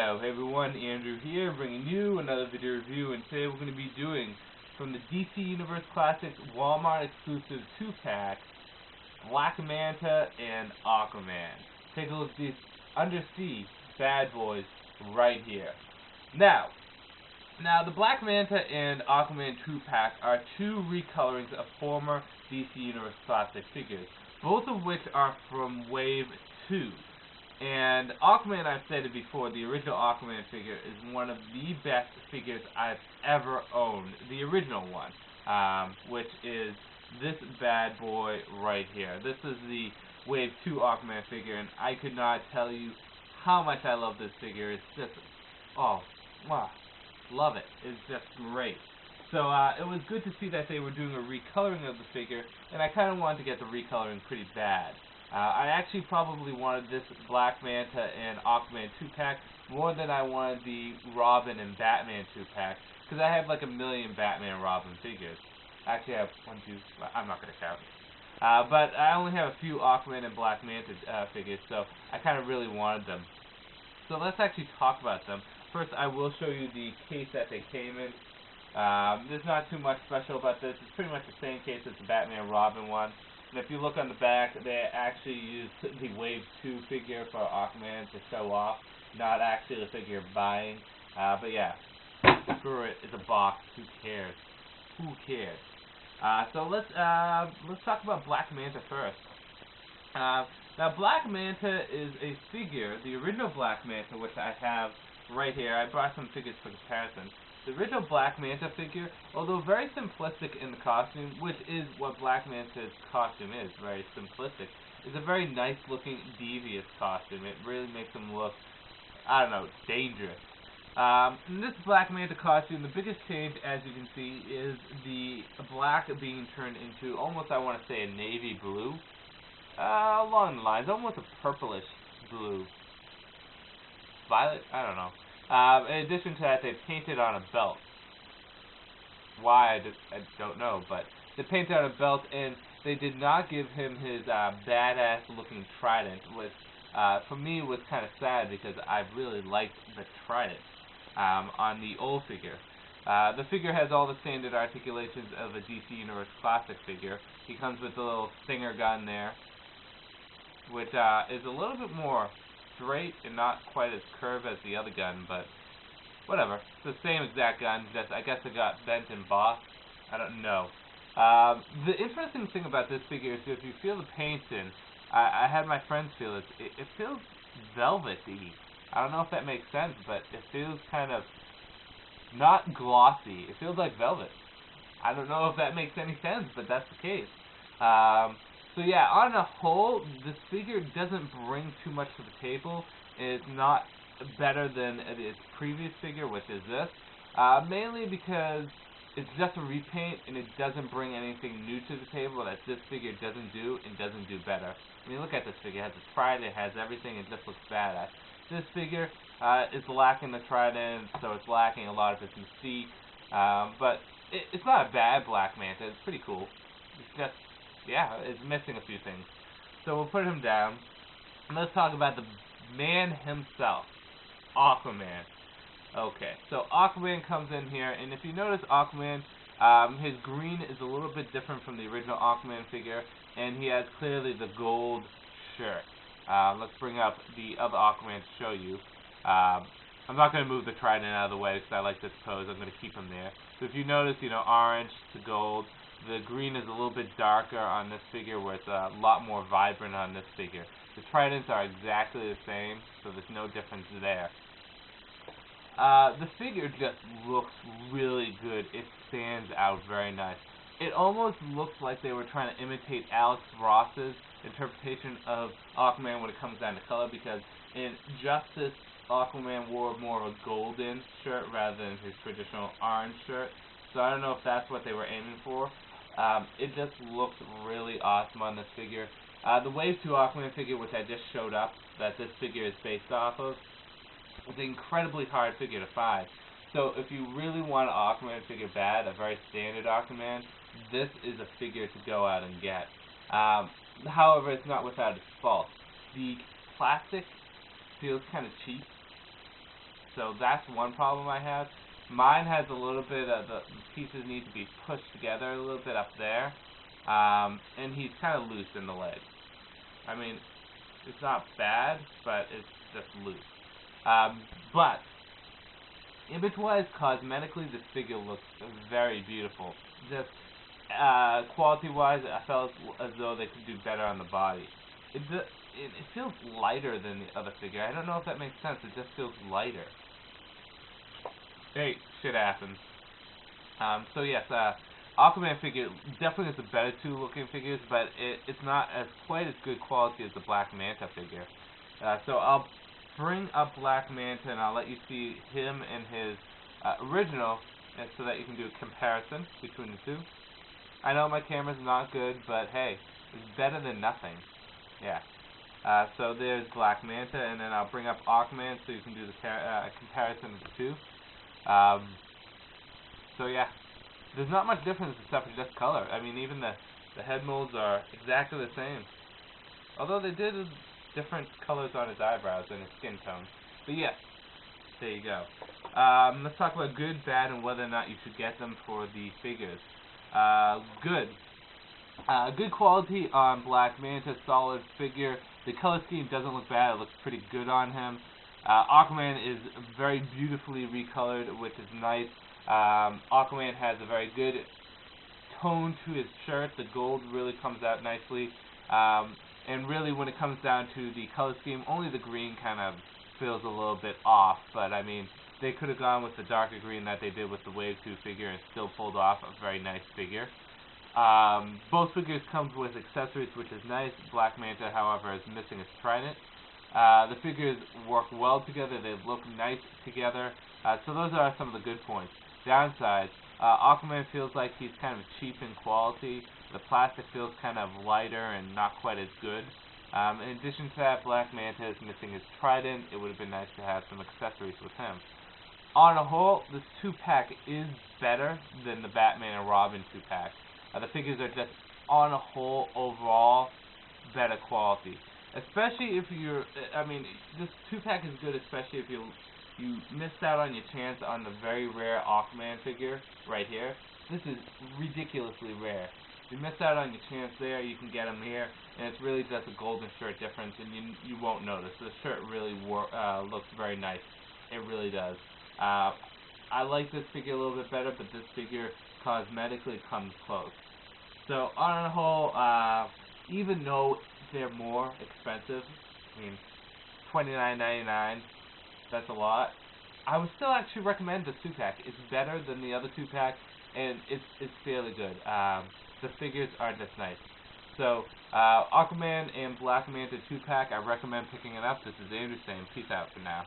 Yo, hey everyone, Andrew here, bringing you another video review, and today we're going to be doing from the DC Universe Classics Walmart exclusive 2-pack, Black Manta and Aquaman. Take a look at these undersea bad boys right here. Now the Black Manta and Aquaman 2-pack are two recolorings of former DC Universe Classic figures, both of which are from Wave 2. And Aquaman, I've said it before, the original Aquaman figure is one of the best figures I've ever owned. The original one, which is this bad boy right here. This is the Wave 2 Aquaman figure, and I could not tell you how much I love this figure. It's just, oh, wow, love it. It's just great. So it was good to see that they were doing a recoloring of the figure, and I kind of wanted to get the recoloring pretty bad. I actually probably wanted this Black Manta and Aquaman 2-pack more than I wanted the Robin and Batman 2-pack, because I have like a million Batman Robin figures. Actually, I have one, two, I'm not going to count. But I only have a few Aquaman and Black Manta figures, so I kind of really wanted them. So let's actually talk about them. First, I will show you the case that they came in. There's not too much special about this. It's pretty much the same case as the Batman Robin one. And if you look on the back, they actually used the Wave 2 figure for Aquaman to show off, not actually the figure you're buying. But yeah, screw it. It's a box. Who cares? Who cares? So let's talk about Black Manta first. Now, Black Manta is a figure, the original Black Manta, which I have right here. I brought some figures for comparison. The original Black Manta figure, although very simplistic in the costume, which is what Black Manta's costume is, very simplistic, is a very nice looking, devious costume. It really makes him look, I don't know, dangerous. In this Black Manta costume, the biggest change, as you can see, is the black being turned into almost, I want to say, a navy blue. Along the lines, almost a purplish blue. Violet? I don't know. In addition to that, they painted on a belt. Why, I don't know, but they painted on a belt, and they did not give him his badass-looking trident, which, for me, was kind of sad, because I really liked the trident on the old figure. The figure has all the standard articulations of a DC Universe Classic figure. He comes with a little stinger gun there, which is a little bit more straight and not quite as curved as the other gun, but whatever. It's the same exact gun, just I guess it got bent and bossed. I don't know. The interesting thing about this figure is if you feel the paint in, I had my friends feel it. It feels velvety. I don't know if that makes sense, but it feels kind of not glossy. It feels like velvet. I don't know if that makes any sense, but that's the case. So yeah, on a whole, this figure doesn't bring too much to the table. It's not better than its previous figure, which is this, mainly because it's just a repaint and it doesn't bring anything new to the table that this figure doesn't do and doesn't do better. I mean, look at this figure. It has a trident, it has everything, it just looks badass. This figure is lacking the trident, so it's lacking a lot of its mystique, but it's not a bad Black Manta. It's pretty cool. It's just, yeah, it's missing a few things. So we'll put him down. And let's talk about the man himself, Aquaman. Okay, so Aquaman comes in here, and if you notice Aquaman, his green is a little bit different from the original Aquaman figure, and he has clearly the gold shirt. Let's bring up the other Aquaman to show you. I'm not going to move the trident out of the way because I like this pose. I'm going to keep him there. So if you notice, orange to gold. The green is a little bit darker on this figure, where it's a lot more vibrant on this figure. The tridents are exactly the same, so there's no difference there. The figure just looks really good. It stands out very nice. It almost looks like they were trying to imitate Alex Ross's interpretation of Aquaman when it comes down to color, because in Justice, Aquaman wore more of a golden shirt rather than his traditional orange shirt. So I don't know if that's what they were aiming for. It just looks really awesome on this figure. The Wave 2 Aquaman figure, which I just showed up, that this figure is based off of, is an incredibly hard figure to find. So if you really want an Aquaman figure bad, a very standard Aquaman, this is a figure to go out and get. However, it's not without its faults. The plastic feels kind of cheap. So that's one problem I have. Mine has a little bit of the pieces need to be pushed together a little bit up there, and he's kind of loose in the leg. I mean, it's not bad, but it's just loose. But image-wise, cosmetically, this figure looks very beautiful. Just quality-wise, I felt as though they could do better on the body. It feels lighter than the other figure. I don't know if that makes sense. It just feels lighter. Hey, shit happens. So yes, Aquaman figure definitely is the better two looking figures, but it's not as quite as good quality as the Black Manta figure. So I'll bring up Black Manta and I'll let you see him and his original, and so that you can do a comparison between the two. I know my camera's not good, but hey, it's better than nothing. Yeah. So there's Black Manta, and then I'll bring up Aquaman so you can do the comparison of the two. So yeah, there's not much difference except for just color. I mean, even the head molds are exactly the same. Although they did different colors on his eyebrows and his skin tone. But yeah, there you go. Let's talk about good, bad, and whether or not you should get them for the figures. Good. Good quality on Black Manta, solid figure. The color scheme doesn't look bad, it looks pretty good on him. Aquaman is very beautifully recolored, which is nice. Aquaman has a very good tone to his shirt. The gold really comes out nicely. And really, when it comes down to the color scheme, only the green kind of feels a little bit off. But, I mean, they could have gone with the darker green that they did with the Wave 2 figure and still pulled off a very nice figure. Both figures come with accessories, which is nice. Black Manta, however, is missing its trident. The figures work well together. They look nice together. So those are some of the good points. Downsides, Aquaman feels like he's kind of cheap in quality. The plastic feels kind of lighter and not quite as good. In addition to that, Black Manta is missing his trident. It would have been nice to have some accessories with him. On a whole, this 2-pack is better than the Batman and Robin 2-pack. The figures are just, on a whole, overall, better quality. Especially if you're, I mean, this 2-pack is good, especially if you missed out on your chance on the very rare Aquaman figure right here. This is ridiculously rare. If you missed out on your chance there, you can get him here, and it's really just a golden shirt difference, and you won't notice. The shirt really looks very nice. It really does. I like this figure a little bit better, but this figure cosmetically comes close. So on the whole, even though they're more expensive, I mean, $29.99, that's a lot, I would still actually recommend the 2-pack. It's better than the other 2-pack, and it's fairly good. The figures are just nice. So, Aquaman and Black Manta 2-pack, I recommend picking it up. This is Andrew saying peace out for now.